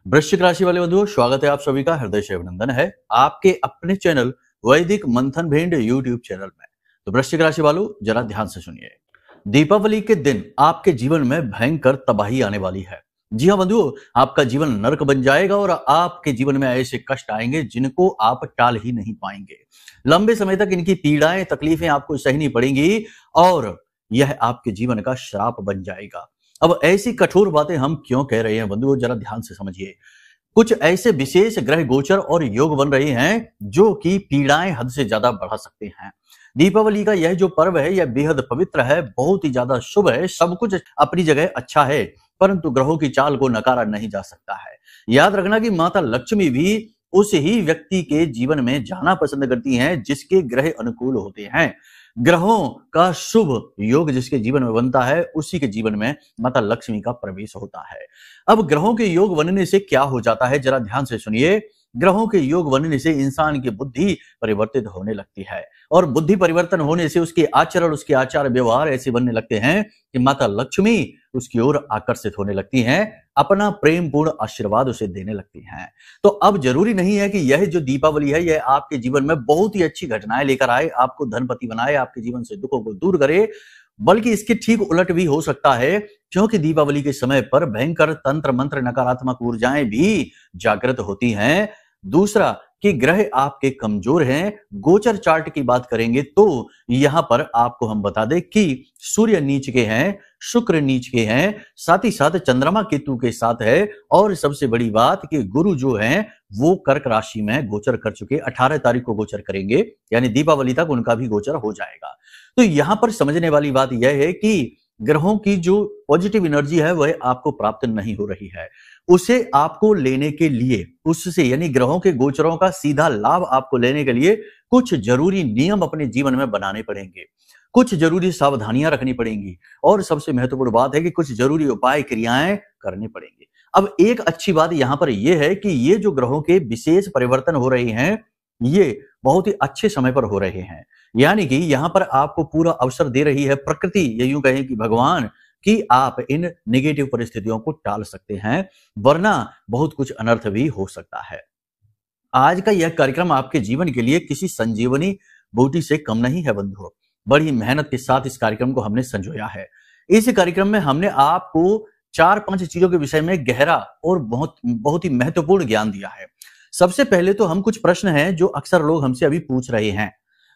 वृश्चिक राशि वाले बंधुओं, स्वागत है आप सभी का। हृदय से अभिनंदन है आपके अपने चैनल वैदिक मंथन भेंड यूट्यूब चैनल में। तो वृश्चिक राशि वालों, जरा ध्यान से सुनिए। दीपावली के दिन आपके जीवन में भयंकर तबाही आने वाली है। जी हाँ बंधुओं, आपका जीवन नर्क बन जाएगा और आपके जीवन में ऐसे कष्ट आएंगे जिनको आप टाल ही नहीं पाएंगे। लंबे समय तक इनकी पीड़ाएं तकलीफें आपको सहनी पड़ेंगी और यह आपके जीवन का श्राप बन जाएगा। अब ऐसी कठोर बातें हम क्यों कह रहे हैं बंधुओं, जरा ध्यान से समझिए। कुछ ऐसे विशेष ग्रह गोचर और योग बन रहे हैं जो कि पीड़ाएं हद से ज्यादा बढ़ा सकते हैं। दीपावली का यह जो पर्व है यह बेहद पवित्र है, बहुत ही ज्यादा शुभ है, सब कुछ अपनी जगह अच्छा है, परंतु ग्रहों की चाल को नकारा नहीं जा सकता है। याद रखना कि माता लक्ष्मी भी उस ही व्यक्ति के जीवन में जाना पसंद करती हैं जिसके ग्रह अनुकूल होते हैं। ग्रहों का शुभ योग जिसके जीवन में बनता है उसी के जीवन में माता लक्ष्मी का प्रवेश होता है। अब ग्रहों के योग बनने से क्या हो जाता है, जरा ध्यान से सुनिए। ग्रहों के योग बनने से इंसान की बुद्धि परिवर्तित होने लगती है और बुद्धि परिवर्तन होने से उसके आचरण, उसके आचार व्यवहार ऐसे बनने लगते हैं कि माता लक्ष्मी उसकी ओर आकर्षित होने लगती हैं, अपना प्रेम पूर्ण आशीर्वाद उसे देने लगती हैं। तो अब जरूरी नहीं है कि यह जो दीपावली है यह आपके जीवन में बहुत ही अच्छी घटनाएं लेकर आए, आपको धनपति बनाए, आपके जीवन से दुखों को दूर करे, बल्कि इसके ठीक उलट भी हो सकता है, क्योंकि दीपावली के समय पर भयंकर तंत्र मंत्र नकारात्मक ऊर्जाएं भी जागृत होती हैं। दूसरा कि ग्रह आपके कमजोर हैं। गोचर चार्ट की बात करेंगे तो यहां पर आपको हम बता दें कि सूर्य नीच के हैं, शुक्र नीच के हैं, साथ ही साथ चंद्रमा केतु के साथ है, और सबसे बड़ी बात कि गुरु जो हैं वो कर्क राशि में गोचर कर चुके, 18 तारीख को गोचर करेंगे, यानी दीपावली तक उनका भी गोचर हो जाएगा। तो यहां पर समझने वाली बात यह है कि ग्रहों की जो पॉजिटिव एनर्जी है वह आपको प्राप्त नहीं हो रही है। उसे आपको लेने के लिए, उससे यानी ग्रहों के गोचरों का सीधा लाभ आपको लेने के लिए कुछ जरूरी नियम अपने जीवन में बनाने पड़ेंगे, कुछ जरूरी सावधानियां रखनी पड़ेंगी, और सबसे महत्वपूर्ण बात है कि कुछ जरूरी उपाय क्रियाएं करनी पड़ेंगी। अब एक अच्छी बात यहां पर यह है कि ये जो ग्रहों के विशेष परिवर्तन हो रहे हैं ये बहुत ही अच्छे समय पर हो रहे हैं, यानी कि यहां पर आपको पूरा अवसर दे रही है प्रकृति, ये यूं कहें कि भगवान, कि आप इन नेगेटिव परिस्थितियों को टाल सकते हैं, वरना बहुत कुछ अनर्थ भी हो सकता है। आज का यह कार्यक्रम आपके जीवन के लिए किसी संजीवनी बूटी से कम नहीं है बंधुओं। बड़ी मेहनत के साथ इस कार्यक्रम को हमने संजोया है। इस कार्यक्रम में हमने आपको 4-5 चीजों के विषय में गहरा और बहुत ही महत्वपूर्ण ज्ञान दिया है। सबसे पहले तो हम कुछ प्रश्न हैं जो अक्सर लोग हमसे अभी पूछ रहे हैं,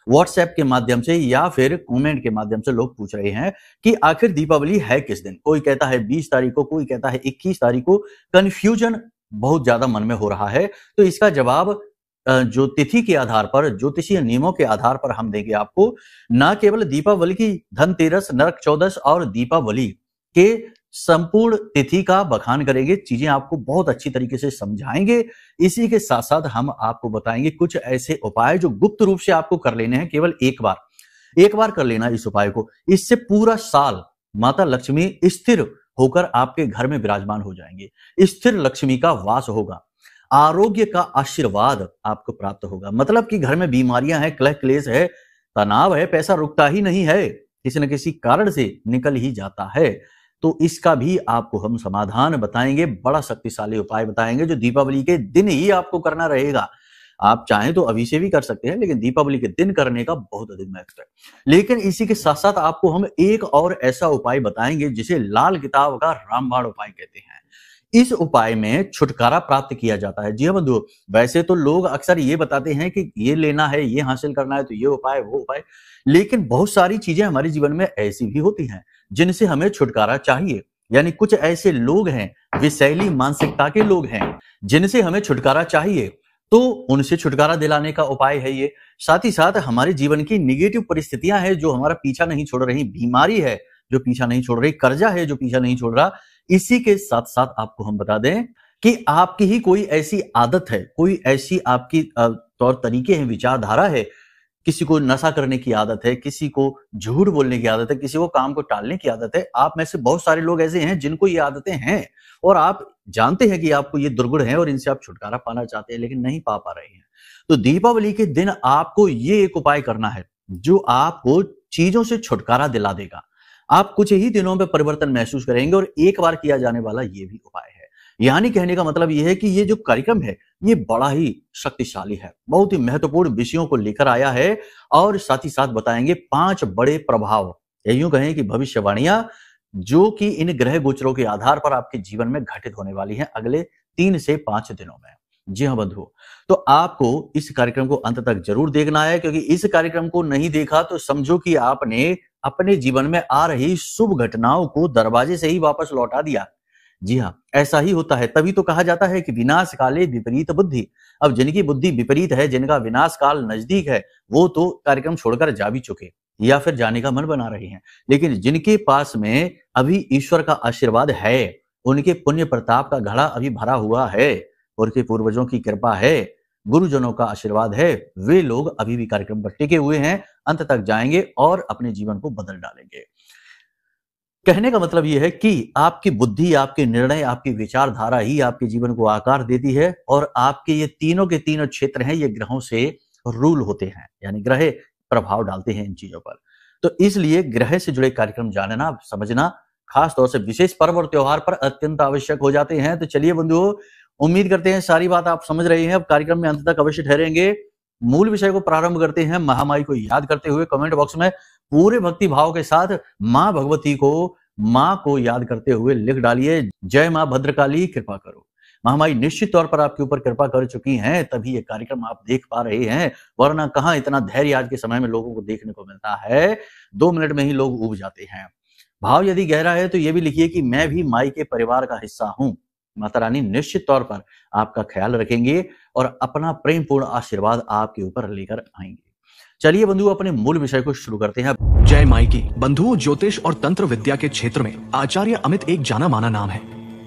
व्हाट्सएप के माध्यम से या फिर कमेंट के माध्यम से लोग पूछ रहे हैं कि आखिर दीपावली है किस दिन। कोई कहता है 20 तारीख को, कोई कहता है 21 तारीख को। कंफ्यूजन बहुत ज्यादा मन में हो रहा है, तो इसका जवाब जो तिथि के आधार पर, ज्योतिषीय नियमों के आधार पर हम देंगे आपको। ना केवल दीपावली की धनतेरस, नरक चौदस और दीपावली के संपूर्ण तिथि का बखान करेंगे, चीजें आपको बहुत अच्छी तरीके से समझाएंगे। इसी के साथ साथ हम आपको बताएंगे कुछ ऐसे उपाय जो गुप्त रूप से आपको कर लेने हैं, केवल एक बार कर लेना इस उपाय को। इससे पूरा साल माता लक्ष्मी स्थिर होकर आपके घर में विराजमान हो जाएंगे, स्थिर लक्ष्मी का वास होगा, आरोग्य का आशीर्वाद आपको प्राप्त होगा। मतलब कि घर में बीमारियां हैं, कलह क्लेश है, तनाव है, पैसा रुकता ही नहीं है, किसी न किसी कारण से निकल ही जाता है, तो इसका भी आपको हम समाधान बताएंगे, बड़ा शक्तिशाली उपाय बताएंगे जो दीपावली के दिन ही आपको करना रहेगा। आप चाहें तो अभी से भी कर सकते हैं, लेकिन दीपावली के दिन करने का बहुत अधिक महत्व है। लेकिन इसी के साथ साथ आपको हम एक और ऐसा उपाय बताएंगे जिसे लाल किताब का रामबाण उपाय कहते हैं। इस उपाय में छुटकारा प्राप्त किया जाता है। जी हाँ बंधुओं, वैसे तो लोग अक्सर ये बताते हैं कि ये लेना है, ये हासिल करना है, तो ये उपाय वो उपाय, लेकिन बहुत सारी चीजें हमारे जीवन में ऐसी भी होती हैं जिनसे हमें छुटकारा चाहिए। यानी कुछ ऐसे लोग हैं, विषैली मानसिकता के लोग हैं, जिनसे हमें छुटकारा चाहिए, तो उनसे छुटकारा दिलाने का उपाय है ये। साथ ही साथ हमारे जीवन की निगेटिव परिस्थितियां हैं जो हमारा पीछा नहीं छोड़ रही, बीमारी है जो पीछा नहीं छोड़ रही, कर्जा है जो पीछा नहीं छोड़ रहा। इसी के साथ साथ आपको हम बता दें कि आपकी ही कोई ऐसी आदत है, कोई ऐसी आपकी तौर तरीके हैं, विचारधारा है, किसी को नशा करने की आदत है, किसी को झूठ बोलने की आदत है, किसी को काम को टालने की आदत है। आप में से बहुत सारे लोग ऐसे हैं जिनको ये आदतें हैं और आप जानते हैं कि आपको ये दुर्गुण है और इनसे आप छुटकारा पाना चाहते हैं, लेकिन नहीं पा रहे हैं। तो दीपावली के दिन आपको ये एक उपाय करना है जो आपको चीजों से छुटकारा दिला देगा। आप कुछ ही दिनों में परिवर्तन महसूस करेंगे और एक बार किया जाने वाला ये भी उपाय है। यानी कहने का मतलब ये है कि ये जो कार्यक्रम है ये बड़ा ही शक्तिशाली है, बहुत ही महत्वपूर्ण विषयों को लेकर आया है और साथ ही साथ बताएंगे 5 बड़े प्रभाव, या यूं कहें कि भविष्यवाणियां जो कि इन ग्रह गोचरों के आधार पर आपके जीवन में घटित होने वाली हैं अगले 3 से 5 दिनों में। जी हाँ बंधुओं, तो आपको इस कार्यक्रम को अंत तक जरूर देखना है, क्योंकि इस कार्यक्रम को नहीं देखा तो समझो कि आपने अपने जीवन में आ रही शुभ घटनाओं को दरवाजे से ही वापस लौटा दिया। जी हाँ, ऐसा ही होता है, तभी तो कहा जाता है कि विनाश काले विपरीत बुद्धि। अब जिनकी बुद्धि विपरीत है, जिनका विनाश काल नजदीक है, वो तो कार्यक्रम छोड़कर जा भी चुके या फिर जाने का मन बना रहे हैं, लेकिन जिनके पास में अभी ईश्वर का आशीर्वाद है, उनके पुण्य प्रताप का घड़ा अभी भरा हुआ है, उनके पूर्वजों की कृपा है, गुरुजनों का आशीर्वाद है, वे लोग अभी भी कार्यक्रम पर टिके हुए हैं, अंत तक जाएंगे और अपने जीवन को बदल डालेंगे। कहने का मतलब यह है कि आपकी बुद्धि, आपके निर्णय, आपकी विचारधारा ही आपके जीवन को आकार देती है और आपके ये तीनों के तीनों क्षेत्र हैं, ये ग्रहों से रूल होते हैं, यानी ग्रह प्रभाव डालते हैं इन चीजों पर। तो इसलिए ग्रह से जुड़े कार्यक्रम जानना, समझना खास तौर से विशेष पर्व और त्योहार पर अत्यंत आवश्यक हो जाते हैं। तो चलिए बंधुओं, उम्मीद करते हैं सारी बात आप समझ रहे हैं। अब कार्यक्रम में अंत तक अवश्य ठहरेंगे। मूल विषय को प्रारंभ करते हैं महामाई को याद करते हुए। कमेंट बॉक्स में पूरे भक्ति भाव के साथ मां भगवती को, मां को याद करते हुए लिख डालिए, जय मां भद्रकाली कृपा करो। महामाई निश्चित तौर पर आपके ऊपर कृपा कर चुकी हैं, तभी ये कार्यक्रम आप देख पा रहे हैं, वरना कहां इतना धैर्य आज के समय में लोगों को देखने को मिलता है। 2 मिनट में ही लोग ऊब जाते हैं। भाव यदि गहरा है तो ये भी लिखिए कि मैं भी माई के परिवार का हिस्सा हूं। माता रानी निश्चित तौर पर आपका ख्याल रखेंगे और अपना प्रेमपूर्ण आशीर्वाद आपके ऊपर लेकर आएंगे। चलिए बंधुओं, अपने मूल विषय को शुरू करते हैं। जय माई की। बंधुओं, ज्योतिष और तंत्र विद्या के क्षेत्र में आचार्य अमित एक जाना माना नाम है।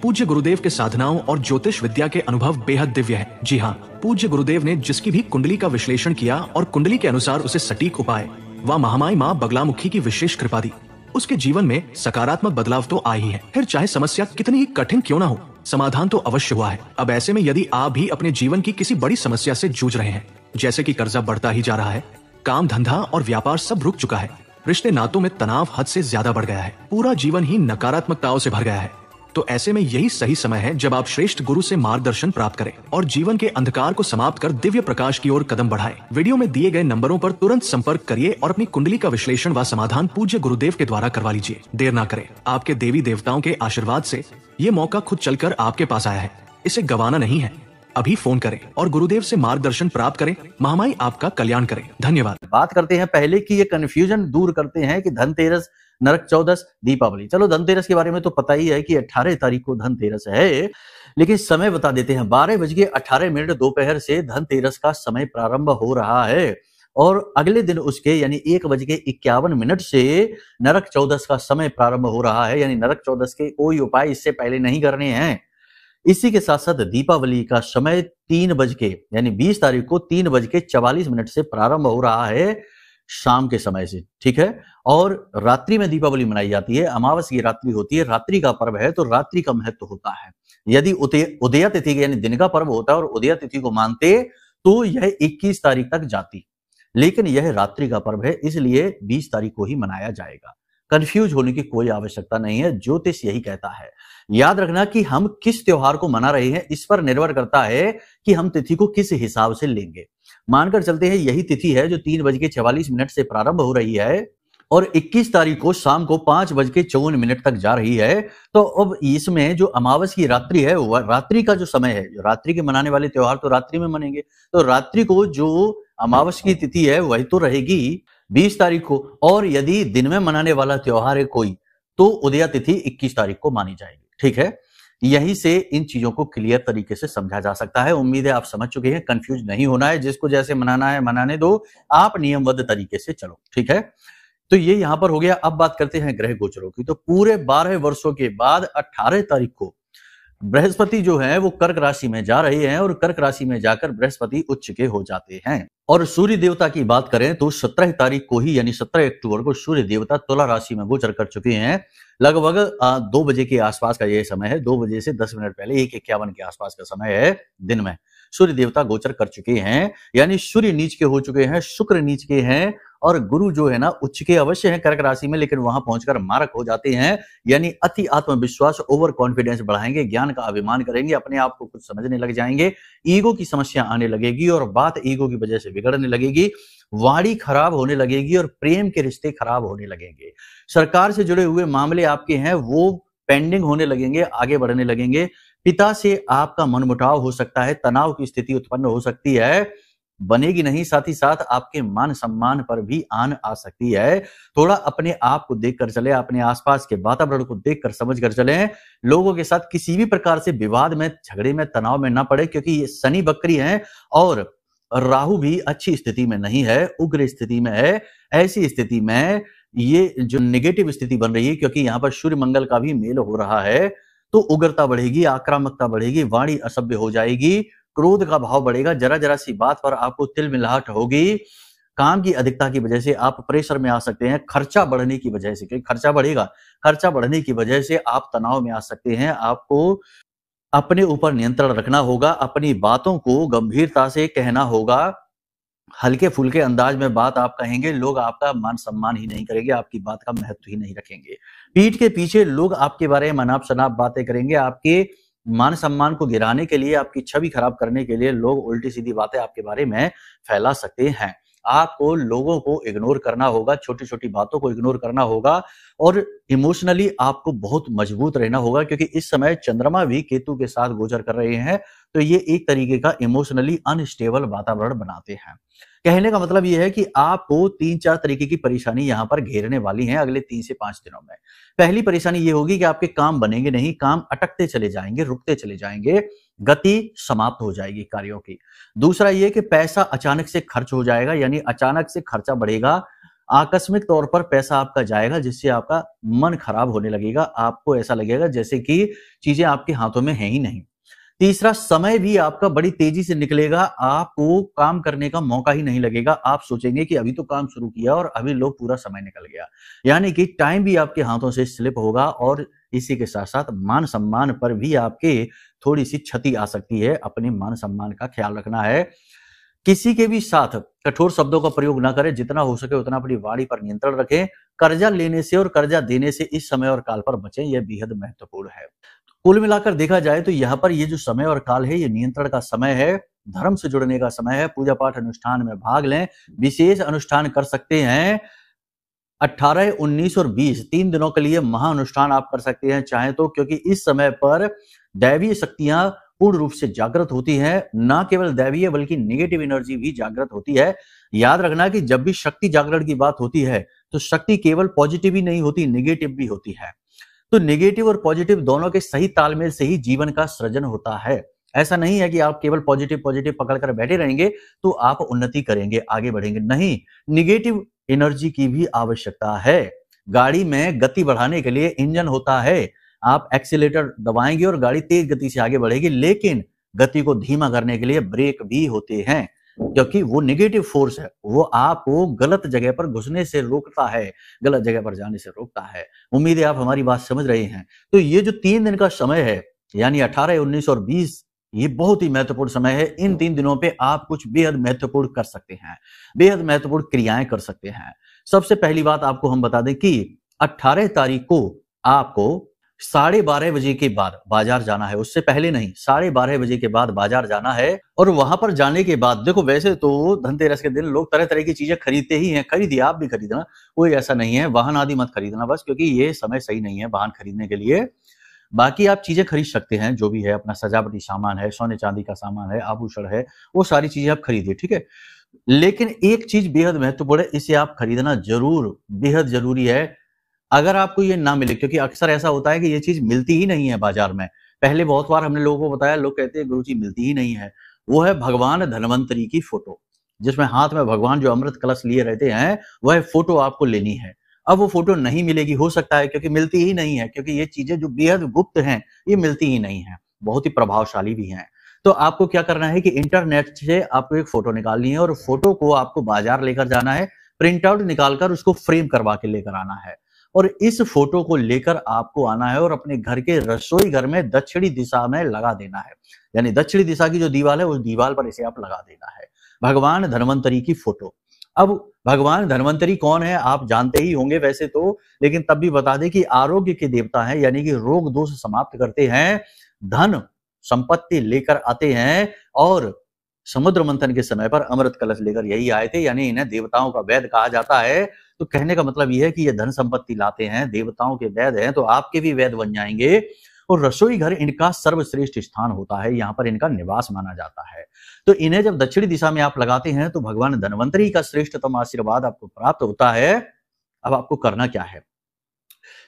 पूज्य गुरुदेव के साधनाओं और ज्योतिष विद्या के अनुभव बेहद दिव्य है। जी हाँ, पूज्य गुरुदेव ने जिसकी भी कुंडली का विश्लेषण किया और कुंडली के अनुसार उसे सटीक उपाय व महामाई माँ बगलामुखी की विशेष कृपा दी, उसके जीवन में सकारात्मक बदलाव तो आ ही है। फिर चाहे समस्या कितनी ही कठिन क्यों न हो, समाधान तो अवश्य हुआ है। अब ऐसे में यदि आप भी अपने जीवन की किसी बड़ी समस्या से जूझ रहे हैं, जैसे कि कर्जा बढ़ता ही जा रहा है, काम धंधा और व्यापार सब रुक चुका है, रिश्ते नातों में तनाव हद से ज्यादा बढ़ गया है, पूरा जीवन ही नकारात्मकताओं से भर गया है, तो ऐसे में यही सही समय है जब आप श्रेष्ठ गुरु से मार्गदर्शन प्राप्त करें और जीवन के अंधकार को समाप्त कर दिव्य प्रकाश की ओर कदम बढ़ाएं। वीडियो में दिए गए नंबरों पर तुरंत संपर्क करिए और अपनी कुंडली का विश्लेषण व समाधान पूज्य गुरुदेव के द्वारा करवा लीजिए। देर ना करें, आपके देवी देवताओं के आशीर्वाद से ये मौका खुद चलकर आपके पास आया है, इसे गंवाना नहीं है। अभी फोन करें और गुरुदेव से मार्गदर्शन प्राप्त करें। महामाई आपका कल्याण करें। धन्यवाद। बात करते हैं पहले की ये कंफ्यूजन दूर करते हैं कि धनतेरस, नरक चौदस, दीपावली। चलो धनतेरस के बारे में तो पता ही है कि 18 तारीख को धनतेरस है, लेकिन समय बता देते हैं। 12:18 दोपहर से धनतेरस का समय प्रारंभ हो रहा है और अगले दिन उसके यानी 1:51 से नरक चौदस का समय प्रारंभ हो रहा है। यानी नरक चौदस के कोई उपाय इससे पहले नहीं करने हैं। इसी के साथ साथ दीपावली का समय 3 बज के यानी 20 तारीख को 3:44 से प्रारंभ हो रहा है शाम के समय से, ठीक है। और रात्रि में दीपावली मनाई जाती है, अमावस की रात्रि होती है, रात्रि का पर्व है तो रात्रि का महत्व होता है। यदि उदय तिथि यानी दिन का पर्व होता है और उदय तिथि को मानते तो यह 21 तारीख तक जाती, लेकिन यह रात्रि का पर्व है, इसलिए 20 तारीख को ही मनाया जाएगा। कंफ्यूज होने की कोई आवश्यकता नहीं है, ज्योतिष यही कहता है। याद रखना कि हम किस त्योहार को मना रहे हैं इस पर निर्भर करता है कि हम तिथि को किस हिसाब से लेंगे। मानकर चलते हैं यही तिथि है जो 3:44 से प्रारंभ हो रही है और 21 तारीख को शाम को 5:54 तक जा रही है। तो अब इसमें जो अमावस की रात्रि है, वह रात्रि का जो समय है, जो रात्रि के मनाने वाले त्योहार तो रात्रि में मनेंगे, तो रात्रि को जो अमावस की तिथि है वही तो रहेगी 20 तारीख को। और यदि दिन में मनाने वाला त्योहार है कोई, तो उदया तिथि 21 तारीख को मानी जाएगी, ठीक है। यहीं से इन चीजों को क्लियर तरीके से समझा जा सकता है। उम्मीद है आप समझ चुके हैं, कंफ्यूज नहीं होना है। जिसको जैसे मनाना है मनाने दो, आप नियमबद्ध तरीके से चलो, ठीक है। तो ये यहां पर हो गया। अब बात करते हैं ग्रह गोचरों की। तो पूरे 12 वर्षों के बाद 18 तारीख को बृहस्पति जो है वो कर्क राशि में जा रहे हैं और कर्क राशि में जाकर बृहस्पति उच्च के हो जाते हैं। और सूर्य देवता की बात करें तो 17 तारीख को ही यानी 17 अक्टूबर को सूर्य देवता तुला राशि में गोचर कर चुके हैं। लगभग 2 बजे के आसपास का ये समय है। 2 बजे से 10 मिनट पहले 1:51 के आसपास का समय है दिन में। सूर्य देवता गोचर कर चुके हैं, यानी सूर्य नीच के हो चुके हैं, शुक्र नीच के हैं और गुरु जो है ना उच्च के अवश्य हैं कर्क राशि में, लेकिन वहां पहुंचकर मारक हो जाते हैं। यानी अति आत्मविश्वास, ओवर कॉन्फिडेंस बढ़ाएंगे, ज्ञान का अभिमान करेंगे, अपने आप को कुछ समझने लग जाएंगे, ईगो की समस्या आने लगेगी और बात ईगो की वजह से बिगड़ने लगेगी, वाणी खराब होने लगेगी और प्रेम के रिश्ते खराब होने लगेंगे। सरकार से जुड़े हुए मामले आपके हैं वो पेंडिंग होने लगेंगे, आगे बढ़ने लगेंगे। पिता से आपका मनमुटाव हो सकता है, तनाव की स्थिति उत्पन्न हो सकती है, बनेगी नहीं, साथ ही साथ आपके मान सम्मान पर भी आन आ सकती है। थोड़ा अपने आप को देखकर चले, अपने आसपास के वातावरण को देखकर समझ कर चले, लोगों के साथ किसी भी प्रकार से विवाद में, झगड़े में, तनाव में ना पड़े, क्योंकि ये शनि बकरी हैं और राहु भी अच्छी स्थिति में नहीं है, उग्र स्थिति में है। ऐसी स्थिति में ये जो नेगेटिव स्थिति बन रही है, क्योंकि यहाँ पर सूर्य मंगल का भी मेल हो रहा है, तो उग्रता बढ़ेगी, आक्रामकता बढ़ेगी, वाणी असभ्य हो जाएगी, क्रोध का भाव बढ़ेगा, जरा जरा सी बात पर आपको तिलमिलाहट होगी, काम की अधिकता की वजह से आप प्रेशर में आ सकते हैं, खर्चा बढ़ने की वजह से, क्योंकि खर्चा बढ़ेगा, खर्चा बढ़ने की वजह से आप तनाव में आ सकते हैं। आपको अपने ऊपर नियंत्रण रखना होगा, अपनी बातों को गंभीरता से कहना होगा, हल्के फुल्के अंदाज में बात आप कहेंगे, लोग आपका मान सम्मान ही नहीं करेंगे, आपकी बात का महत्व ही नहीं रखेंगे। पीठ के पीछे लोग आपके बारे में अनाप शनाप बातें करेंगे, आपके मान सम्मान को गिराने के लिए, आपकी छवि खराब करने के लिए लोग उल्टी सीधी बातें आपके बारे में फैला सकते हैं। आपको लोगों को इग्नोर करना होगा, छोटी छोटी बातों को इग्नोर करना होगा और इमोशनली आपको बहुत मजबूत रहना होगा, क्योंकि इस समय चंद्रमा भी केतु के साथ गोचर कर रहे हैं, तो ये एक तरीके का इमोशनली अनस्टेबल वातावरण बनाते हैं। कहने का मतलब ये है कि आपको 3-4 तरीके की परेशानी यहाँ पर घेरने वाली हैं अगले 3 से 5 दिनों में। पहली परेशानी ये होगी कि आपके काम बनेंगे नहीं, काम अटकते चले जाएंगे, रुकते चले जाएंगे, गति समाप्त हो जाएगी कार्यों की। दूसरा ये कि पैसा अचानक से खर्च हो जाएगा, यानी अचानक से खर्चा बढ़ेगा, आकस्मिक तौर पर पैसा आपका जाएगा, जिससे आपका मन खराब होने लगेगा, आपको ऐसा लगेगा जैसे कि चीजें आपके हाथों में है ही नहीं। तीसरा, समय भी आपका बड़ी तेजी से निकलेगा, आपको काम करने का मौका ही नहीं लगेगा, आप सोचेंगे कि अभी तो काम शुरू किया और अभी लो पूरा समय निकल गया, यानी कि टाइम भी आपके हाथों से स्लिप होगा और इसी के साथ साथ मान सम्मान पर भी आपके थोड़ी सी क्षति आ सकती है। अपने मान सम्मान का ख्याल रखना है, किसी के भी साथ कठोर शब्दों का प्रयोग ना करें, जितना हो सके उतना अपनी वाणी पर नियंत्रण रखें, कर्जा लेने से और कर्जा देने से इस समय और काल पर बचें, यह बेहद महत्वपूर्ण है। कुल मिलाकर देखा जाए तो यहाँ पर ये जो समय और काल है, ये नियंत्रण का समय है, धर्म से जुड़ने का समय है, पूजा पाठ अनुष्ठान में भाग लें, विशेष अनुष्ठान कर सकते हैं। 18, 19 और 20 3 दिनों के लिए महाअनुष्ठान आप कर सकते हैं चाहे तो, क्योंकि इस समय पर दैवीय शक्तियां पूर्ण रूप से जागृत होती हैं, ना केवल दैवीय बल्कि नेगेटिव एनर्जी भी जागृत होती है। याद रखना कि जब भी शक्ति जागरण की बात होती है तो शक्ति केवल पॉजिटिव ही नहीं होती, नेगेटिव भी होती है। तो नेगेटिव और पॉजिटिव दोनों के सही तालमेल से ही जीवन का सृजन होता है। ऐसा नहीं है कि आप केवल पॉजिटिव पॉजिटिव पकड़कर बैठे रहेंगे तो आप उन्नति करेंगे, आगे बढ़ेंगे, नहीं, नेगेटिव एनर्जी की भी आवश्यकता है। गाड़ी में गति बढ़ाने के लिए इंजन होता है, आप एक्सीलेटर दबाएंगे और गाड़ी तेज गति से आगे बढ़ेगी, लेकिन गति को धीमा करने के लिए ब्रेक भी होते हैं, क्योंकि वो नेगेटिव फोर्स है, वो आपको गलत जगह पर घुसने से रोकता है, गलत जगह पर जाने से रोकता है। उम्मीद है आप हमारी बात समझ रहे हैं। तो ये जो 3 दिन का समय है, यानी 18, 19 और 20, ये बहुत ही महत्वपूर्ण समय है। इन 3 दिनों पे आप कुछ बेहद महत्वपूर्ण कर सकते हैं, बेहद महत्वपूर्ण क्रियाएं कर सकते हैं। सबसे पहली बात आपको हम बता दें कि 18 तारीख को आपको 12:30 बजे के बाद बाजार जाना है, उससे पहले नहीं, 12:30 बजे के बाद बाजार जाना है। और वहां पर जाने के बाद देखो, वैसे तो धनतेरस के दिन लोग तरह तरह की चीजें खरीदते ही हैं, खरीदिए, आप भी खरीदना, कोई ऐसा नहीं है। वाहन आदि मत खरीदना बस, क्योंकि ये समय सही नहीं है वाहन खरीदने के लिए। बाकी आप चीजें खरीद सकते हैं, जो भी है, अपना सजावटी सामान है, सोने चांदी का सामान है, आभूषण है, वो सारी चीजें आप खरीदिए, ठीक है। लेकिन एक चीज बेहद महत्वपूर्ण है, इसे आप खरीदना जरूर, बेहद जरूरी है। अगर आपको ये ना मिले, क्योंकि अक्सर ऐसा होता है कि ये चीज मिलती ही नहीं है बाजार में। पहले बहुत बार हमने लोगों को बताया, लोग कहते हैं गुरुजी मिलती ही नहीं है। वो है भगवान धन्वंतरी की फोटो, जिसमें हाथ में भगवान जो अमृत कलश लिए रहते हैं, वह फोटो आपको लेनी है। अब वो फोटो नहीं मिलेगी, हो सकता है क्योंकि मिलती ही नहीं है, क्योंकि ये चीजें जो बेहद गुप्त हैं, ये मिलती ही नहीं है, बहुत ही प्रभावशाली भी हैं। तो आपको क्या करना है कि इंटरनेट से आपको एक फोटो निकालनी है और फोटो को आपको बाजार लेकर जाना है, प्रिंट आउट निकालकर उसको फ्रेम करवा के लेकर आना है। और इस फोटो को लेकर आपको आना है और अपने घर के रसोई घर में दक्षिणी दिशा में लगा देना है। यानी दक्षिणी दिशा की जो दीवार है उस दीवार पर इसे आप लगा देना है। भगवान धन्वंतरी की फोटो। अब भगवान धन्वंतरी कौन है आप जानते ही होंगे वैसे तो, लेकिन तब भी बता दें कि आरोग्य के देवता हैं, यानी कि रोग दोष समाप्त करते हैं, धन संपत्ति लेकर आते हैं, और समुद्र मंथन के समय पर अमृत कलश लेकर यही आए थे, यानी इन्हें देवताओं का वैद कहा जाता है। तो कहने का मतलब यह है कि ये धन संपत्ति लाते हैं, देवताओं के वैद हैं, तो आपके भी वैद बन जाएंगे। और रसोई घर इनका सर्वश्रेष्ठ स्थान होता है, यहाँ पर इनका निवास माना जाता है। तो इन्हें जब दक्षिणी दिशा में आप लगाते हैं तो भगवान धन्वंतरी का श्रेष्ठतम आशीर्वाद आपको प्राप्त होता है। अब आपको करना क्या है,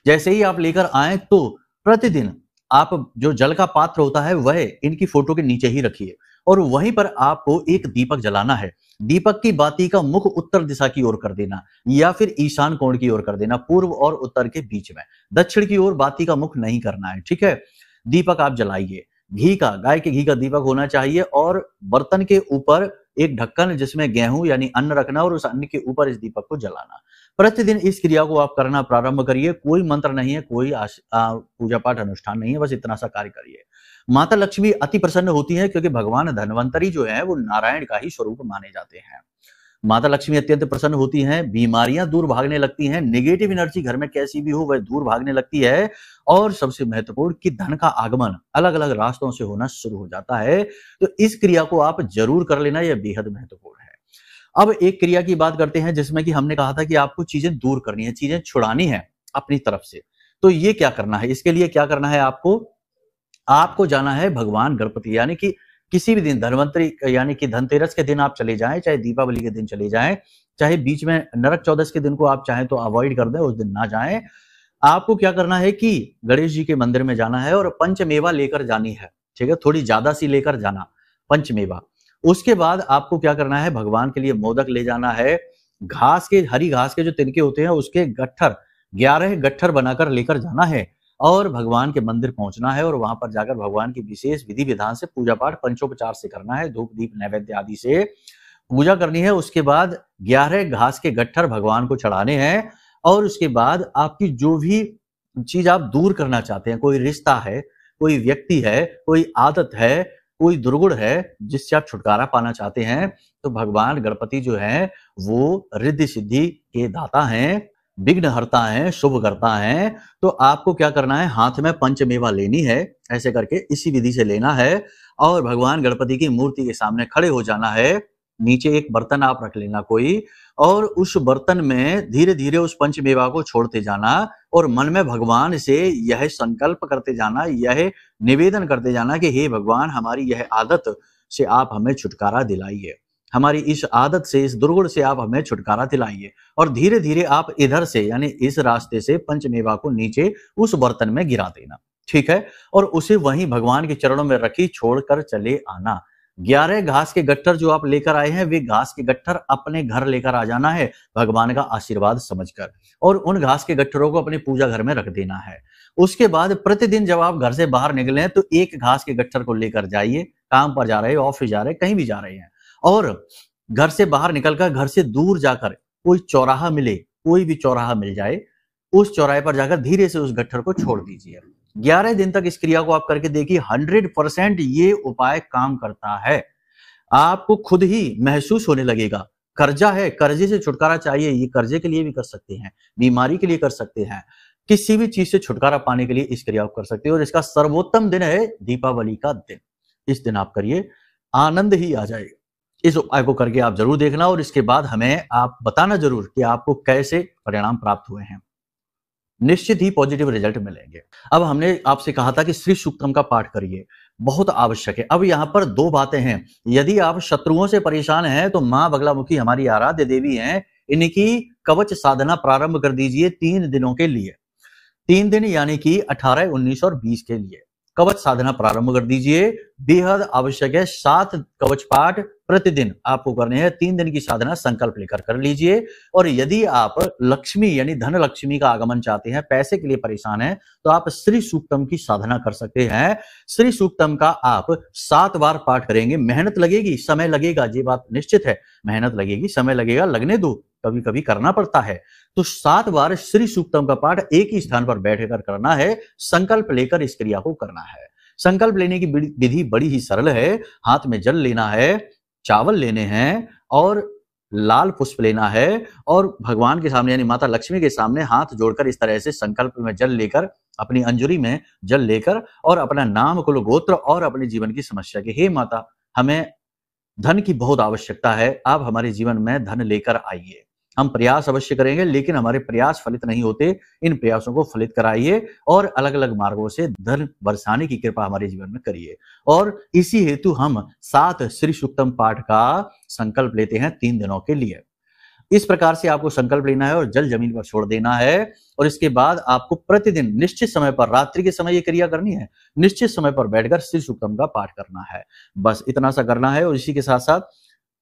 जैसे ही आप लेकर आए तो प्रतिदिन आप जो जल का पात्र होता है वह इनकी फोटो के नीचे ही रखिए, और वहीं पर आपको एक दीपक जलाना है। दीपक की बाती का मुख उत्तर दिशा की ओर कर देना, या फिर ईशान कोण की ओर कर देना, पूर्व और उत्तर के बीच में। दक्षिण की ओर बाती का मुख नहीं करना है, ठीक है। दीपक आप जलाइए, घी का, गाय के घी का दीपक होना चाहिए, और बर्तन के ऊपर एक ढक्कन जिसमें गेहूं यानी अन्न रखना, और उस अन्न के ऊपर इस दीपक को जलाना। प्रतिदिन इस क्रिया को आप करना प्रारंभ करिए। कोई मंत्र नहीं है, कोई पूजा पाठ अनुष्ठान नहीं है, बस इतना सा कार्य करिए। माता लक्ष्मी अति प्रसन्न होती है, क्योंकि भगवान धन्वंतरी जो है वो नारायण का ही स्वरूप माने जाते हैं। माता लक्ष्मी अत्यंत प्रसन्न होती हैं, बीमारियां दूर भागने लगती हैं, नेगेटिव एनर्जी घर में कैसी भी हो वह दूर भागने लगती है, और सबसे महत्वपूर्ण कि धन का आगमन अलग अलग रास्तों से होना शुरू हो जाता है। तो इस क्रिया को आप जरूर कर लेना, यह बेहद महत्वपूर्ण है। अब एक क्रिया की बात करते हैं जिसमें कि हमने कहा था कि आपको चीजें दूर करनी है, चीजें छुड़ानी है अपनी तरफ से। तो ये क्या करना है, इसके लिए क्या करना है, आपको जाना है भगवान गणपति, यानी कि किसी भी दिन धन्वंतरी यानी कि धनतेरस के दिन आप चले जाएं, चाहे दीपावली के दिन चले जाएं, चाहे बीच में नरक चौदस के दिन को आप चाहें तो अवॉइड कर दें, उस दिन ना जाएं। आपको क्या करना है कि गणेश जी के मंदिर में जाना है और पंचमेवा लेकर जानी है, ठीक है, थोड़ी ज्यादा सी लेकर जाना पंचमेवा। उसके बाद आपको क्या करना है, भगवान के लिए मोदक ले जाना है, घास के, हरी घास के जो तिनके होते हैं उसके गट्ठर 11 गट्ठर बनाकर लेकर जाना है, और भगवान के मंदिर पहुंचना है, और वहां पर जाकर भगवान की विशेष विधि विधान से पूजा पाठ पंचोपचार से करना है, धूप दीप नैवेद्य आदि से पूजा करनी है। उसके बाद 11 घास के गट्ठर भगवान को चढ़ाने हैं, और उसके बाद आपकी जो भी चीज आप दूर करना चाहते हैं, कोई रिश्ता है, कोई व्यक्ति है, कोई आदत है, कोई दुर्गुण है जिससे आप छुटकारा पाना चाहते हैं, तो भगवान गणपति जो है वो रिद्धि सिद्धि के दाता हैं, विघ्न हरता है, शुभ करता है। तो आपको क्या करना है, हाथ में पंचमेवा लेनी है, ऐसे करके इसी विधि से लेना है, और भगवान गणपति की मूर्ति के सामने खड़े हो जाना है। नीचे एक बर्तन आप रख लेना कोई, और उस बर्तन में धीरे धीरे उस पंचमेवा को छोड़ते जाना, और मन में भगवान से यह संकल्प करते जाना, यह निवेदन करते जाना कि हे भगवान, हमारी यह आदत से आप हमें छुटकारा दिलाइए, हमारी इस आदत से, इस दुर्गुण से आप हमें छुटकारा दिलाइए। और धीरे धीरे आप इधर से यानी इस रास्ते से पंचमेवा को नीचे उस बर्तन में गिरा देना, ठीक है, और उसे वहीं भगवान के चरणों में रखी छोड़कर चले आना। 11 घास के गट्ठर जो आप लेकर आए हैं, वे घास के गट्ठर अपने घर लेकर आ जाना है भगवान का आशीर्वाद समझकर, और उन घास के गट्ठरों को अपने पूजा घर में रख देना है। उसके बाद प्रतिदिन जब आप घर से बाहर निकले तो एक घास के गट्ठर को लेकर जाइए, काम पर जा रहे हैं, ऑफिस जा रहे हैं, कहीं भी जा रहे हैं, और घर से बाहर निकलकर घर से दूर जाकर कोई चौराहा मिले, कोई भी चौराहा मिल जाए, उस चौराहे पर जाकर धीरे से उस गट्ठर को छोड़ दीजिए। 11 दिन तक इस क्रिया को आप करके देखिए, 100% ये उपाय काम करता है। आपको खुद ही महसूस होने लगेगा। कर्जा है, कर्जे से छुटकारा चाहिए, ये कर्जे के लिए भी कर सकते हैं, बीमारी के लिए कर सकते हैं, किसी भी चीज से छुटकारा पाने के लिए इस क्रिया को कर सकते हैं। और इसका सर्वोत्तम दिन है दीपावली का दिन। इस दिन आप करिए, आनंद ही आ जाएगा। इस उपाय को करके आप जरूर देखना, और इसके बाद हमें आप बताना जरूर कि आपको कैसे परिणाम प्राप्त हुए हैं। निश्चित ही पॉजिटिव रिजल्ट मिलेंगे। अब हमने आपसे कहा था कि श्री सूक्तम का पाठ करिए, बहुत आवश्यक है। अब यहाँ पर 2 बातें हैं। यदि आप शत्रुओं से परेशान हैं तो मां बगलामुखी हमारी आराध्य देवी हैं, इनकी कवच साधना प्रारंभ कर दीजिए 3 दिनों के लिए। 3 दिन यानी कि 18, 19 और 20 के लिए कवच साधना प्रारंभ कर दीजिए। बेहद आवश्यक है। 7 कवच पाठ प्रतिदिन आपको करने हैं। 3 दिन की साधना संकल्प लेकर कर लीजिए। और यदि आप लक्ष्मी यानी धन लक्ष्मी का आगमन चाहते हैं, पैसे के लिए परेशान हैं, तो आप श्री सूक्तम की साधना कर सकते हैं। श्री सूक्तम का आप 7 बार पाठ करेंगे। मेहनत लगेगी, समय लगेगा, ये बात निश्चित है। मेहनत लगेगी, समय लगेगा, लगने दो, कभी कभी करना पड़ता है। तो 7 बार श्री सूक्तम का पाठ एक ही स्थान पर बैठकर करना है। संकल्प लेकर इस क्रिया को करना है। संकल्प लेने की विधि बड़ी ही सरल है। हाथ में जल लेना है, चावल लेने हैं और लाल पुष्प लेना है और भगवान के सामने यानी माता लक्ष्मी के सामने हाथ जोड़कर इस तरह से संकल्प में जल लेकर, अपनी अंजुरी में जल लेकर और अपना नाम, कुल, गोत्र और अपने जीवन की समस्या के, हे माता हमें धन की बहुत आवश्यकता है, आप हमारे जीवन में धन लेकर आइए। हम प्रयास अवश्य करेंगे लेकिन हमारे प्रयास फलित नहीं होते, इन प्रयासों को फलित कराइए और अलग अलग मार्गों से धन बरसाने की कृपा हमारे जीवन में करिए। और इसी हेतु हम 7 श्री सूक्तम पाठ का संकल्प लेते हैं 3 दिनों के लिए। इस प्रकार से आपको संकल्प लेना है और जल जमीन पर छोड़ देना है और इसके बाद आपको प्रतिदिन निश्चित समय पर, रात्रि के समय ये क्रिया करनी है, निश्चित समय पर बैठकर श्री सूक्तम का पाठ करना है। बस इतना सा करना है। और इसी के साथ साथ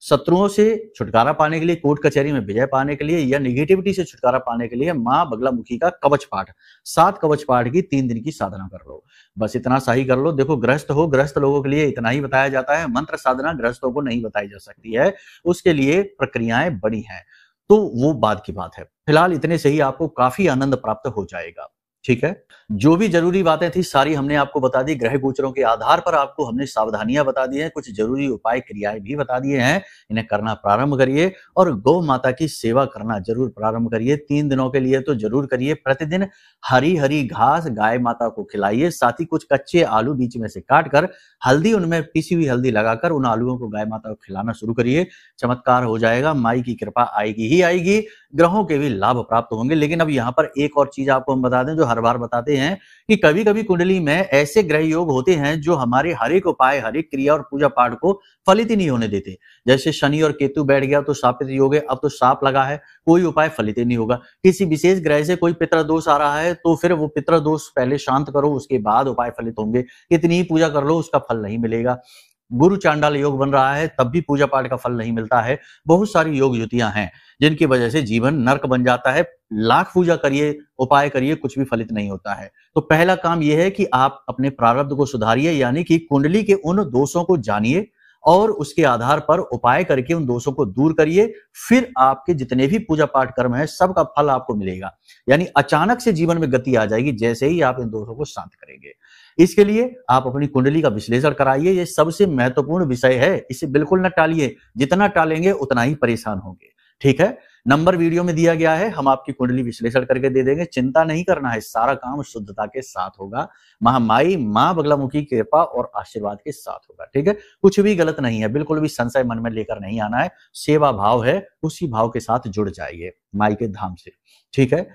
शत्रुओं से छुटकारा पाने के लिए, कोर्ट कचहरी में विजय पाने के लिए या निगेटिविटी से छुटकारा पाने के लिए मां बगलामुखी का कवच पाठ, 7 कवच पाठ की 3 दिन की साधना कर लो। बस इतना सा ही कर लो। देखो गृहस्थ हो, गृहस्थ लोगों के लिए इतना ही बताया जाता है, मंत्र साधना गृहस्थों को नहीं बताई जा सकती है, उसके लिए प्रक्रियाएं बड़ी हैं, तो वो बाद की बात है। फिलहाल इतने से ही आपको काफी आनंद प्राप्त हो जाएगा। ठीक है, जो भी जरूरी बातें थी सारी हमने आपको बता दी। ग्रह गोचरों के आधार पर आपको हमने सावधानियां बता दी हैं, कुछ जरूरी उपाय क्रियाएं भी बता दिए हैं। इन्हें करना प्रारंभ करिए और गौ माता की सेवा करना जरूर प्रारंभ करिए। 3 दिनों के लिए तो जरूर करिए। प्रतिदिन हरी हरी घास गाय माता को खिलाइए, साथ ही कुछ कच्चे आलू बीच में से काटकर हल्दी, उनमें पिसी हुई हल्दी लगाकर उन आलूओं को गाय माता को खिलाना शुरू करिए। चमत्कार हो जाएगा, माई की कृपा आएगी ही आएगी, ग्रहों के भी लाभ प्राप्त होंगे। लेकिन अब यहाँ पर एक और चीज आपको हम बता दें जो हर बार बताते हैं कि कभी कभी कुंडली में ऐसे ग्रह योग होते हैं जो हमारे हर एक उपाय, हर एक क्रिया और पूजा पाठ को फलित ही नहीं होने देते। जैसे शनि और केतु बैठ गया तो शापित योग है, अब तो साप लगा है, कोई उपाय फलित ही नहीं होगा। किसी विशेष ग्रह से कोई पितृ दोष आ रहा है तो फिर वो पितृ दोष पहले शांत करो, उसके बाद उपाय फलित होंगे। कितनी ही पूजा कर लो उसका फल नहीं मिलेगा। गुरु चांडाल योग बन रहा है तब भी पूजा पाठ का फल नहीं मिलता है। बहुत सारी योग युतियां हैं जिनकी वजह से जीवन नर्क बन जाता है। लाख पूजा करिए, उपाय करिए, कुछ भी फलित नहीं होता है। तो पहला काम यह है कि आप अपने प्रारब्ध को सुधारिए, यानी कि कुंडली के उन दोषों को जानिए और उसके आधार पर उपाय करके उन दोषों को दूर करिए। फिर आपके जितने भी पूजा पाठ कर्म है सबका फल आपको मिलेगा। यानी अचानक से जीवन में गति आ जाएगी जैसे ही आप इन दोषों को शांत करेंगे। इसके लिए आप अपनी कुंडली का विश्लेषण कराइए, ये सबसे महत्वपूर्ण विषय है, इसे बिल्कुल न टालिए। जितना टालेंगे उतना ही परेशान होंगे। ठीक है, नंबर वीडियो में दिया गया है, हम आपकी कुंडली विश्लेषण करके दे देंगे। चिंता नहीं करना है, सारा काम शुद्धता के साथ होगा, महामाई मां बगलामुखी की कृपा और आशीर्वाद के साथ होगा। ठीक है, कुछ भी गलत नहीं है, बिल्कुल भी संशय मन में लेकर नहीं आना है। सेवा भाव है, उसी भाव के साथ जुड़ जाइए माई के धाम से। ठीक है,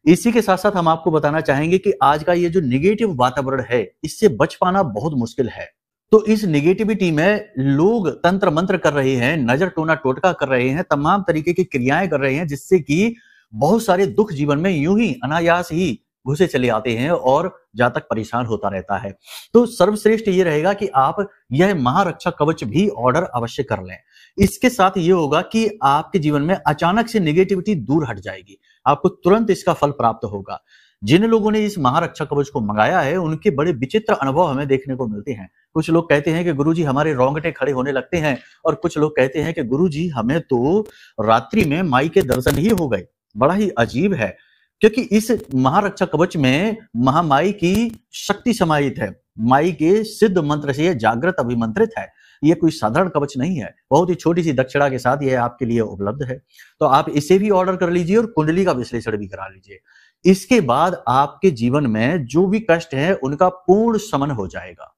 इसी के साथ साथ हम आपको बताना चाहेंगे कि आज का ये जो निगेटिव वातावरण है इससे बच पाना बहुत मुश्किल है। तो इस निगेटिविटी में लोग तंत्र मंत्र कर रहे हैं, नजर टोना टोटका कर रहे हैं, तमाम तरीके की क्रियाएं कर रहे हैं, जिससे कि बहुत सारे दुख जीवन में यूं ही अनायास ही घुसे चले आते हैं और जातक परेशान होता रहता है। तो सर्वश्रेष्ठ ये रहेगा कि आप यह महारक्षा कवच भी ऑर्डर अवश्य कर लें। इसके साथ ये होगा कि आपके जीवन में अचानक से निगेटिविटी दूर हट जाएगी, आपको तुरंत इसका फल प्राप्त होगा। जिन लोगों ने इस महारक्षा कवच को मंगाया है उनके बड़े विचित्र अनुभव हमें देखने को मिलते हैं। कुछ लोग कहते हैं कि गुरुजी हमारे रोंगटे खड़े होने लगते हैं, और कुछ लोग कहते हैं कि गुरुजी हमें तो रात्रि में माई के दर्शन ही हो गए। बड़ा ही अजीब है, क्योंकि इस महारक्षा कवच में महामाई की शक्ति समाहित है, माई के सिद्ध मंत्र से यह जागृत अभिमंत्रित है। यह कोई साधारण कवच नहीं है, बहुत ही छोटी सी दक्षिणा के साथ यह आपके लिए उपलब्ध है। तो आप इसे भी ऑर्डर कर लीजिए और कुंडली का विश्लेषण भी करा लीजिए। इसके बाद आपके जीवन में जो भी कष्ट है उनका पूर्ण शमन हो जाएगा,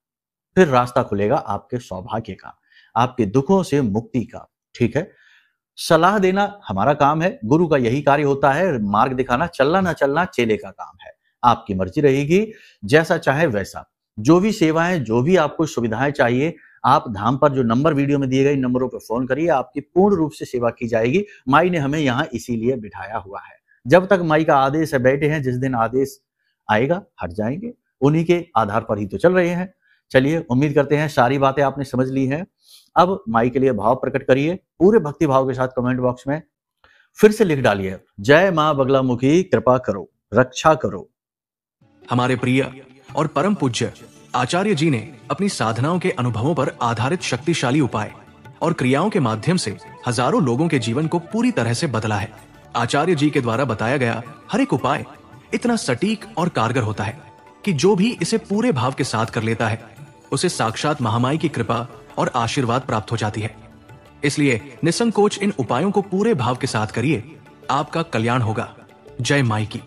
फिर रास्ता खुलेगा आपके सौभाग्य का, आपके दुखों से मुक्ति का। ठीक है, सलाह देना हमारा काम है, गुरु का यही कार्य होता है, मार्ग दिखाना। चलना ना चलना चेले का काम है, आपकी मर्जी रहेगी, जैसा चाहे वैसा। जो भी सेवाएं, जो भी आपको सुविधाएं चाहिए, आप धाम पर जो नंबर वीडियो में दिए गए नंबरों पर फोन करिए, आपकी पूर्ण रूप से सेवा की जाएगी। माई ने हमें यहाँ इसीलिए बिठाया हुआ है। जब तक माई का आदेश है बैठे हैं, जिस दिन आदेश आएगा हट जाएंगे, उन्हीं के आधार पर ही तो चल रहे हैं। चलिए, उम्मीद करते हैं सारी बातें आपने समझ ली हैं। अब माई के लिए भाव प्रकट करिए पूरे भक्ति भाव के साथ। कमेंट बॉक्स में फिर से लिख डालिए, जय मां बगलामुखी कृपा करो, रक्षा करो। हमारे प्रिय और परम पूज्य आचार्य जी ने अपनी साधनाओं के अनुभवों पर आधारित शक्तिशाली उपाय और क्रियाओं के माध्यम से हजारों लोगों के जीवन को पूरी तरह से बदला है। आचार्य जी के द्वारा बताया गया हर एक उपाय इतना सटीक और कारगर होता है कि जो भी इसे पूरे भाव के साथ कर लेता है उसे साक्षात महामाई की कृपा और आशीर्वाद प्राप्त हो जाती है। इसलिए निसंकोच इन उपायों को पूरे भाव के साथ करिए, आपका कल्याण होगा। जय माई की।